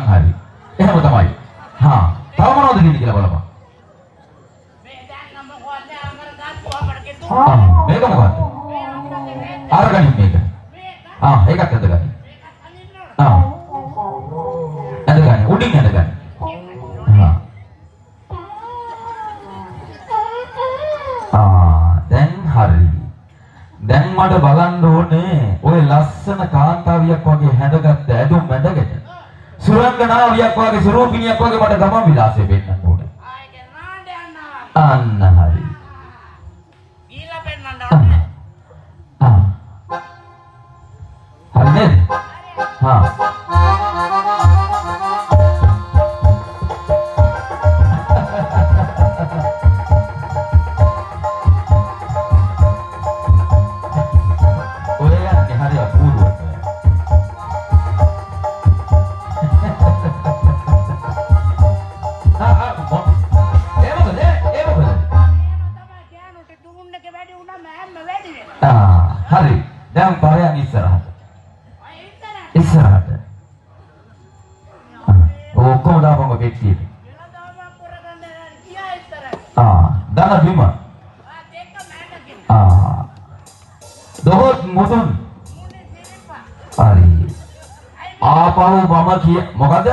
හරි. එහෙම තමයි. හා. තව මොනවද කියන්නේ කියලා බලපන්. මේක මොකක්ද? අරගනින් මේක. ඒකත් ඇදගන්න. ඇදගන්න. උඩින් ඇදගන්න. දැන් හරි. දැන් මට බලන්න ඕනේ ඔය ලස්සන කාන්තාවියක් වගේ හැඳගත්ත ඇඳුම් ඇඳගෙන සුරංගනාවියක් වගේ ස්වරූපිනියක් වගේ මට ගමන් විලාසය පෙන්නන්න ඕනේ. අන්න හරි. ගිහලා පෙන්නන්න ඕනේ. හරිද? හරි. දැන් පාරයන් ඉස්සරහට. ඉස්සරහට. ඔක්කොම දාපම පෙට්ටියට. දාන බිම. දොහොත් මුතුන්. හරි. ආපහු මම කිය මොකද?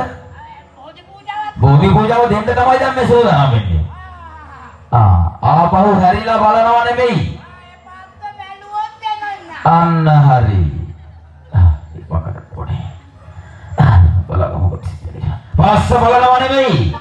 බෝධි පූජාව දෙන්න තමයි දැන් මේ සෝදානම් වෙන්නේ. ආපහු හැරිලා බලනවා නෙමෙයි. අන්න හරි. පස්ස බලනවා නෙමෙයි.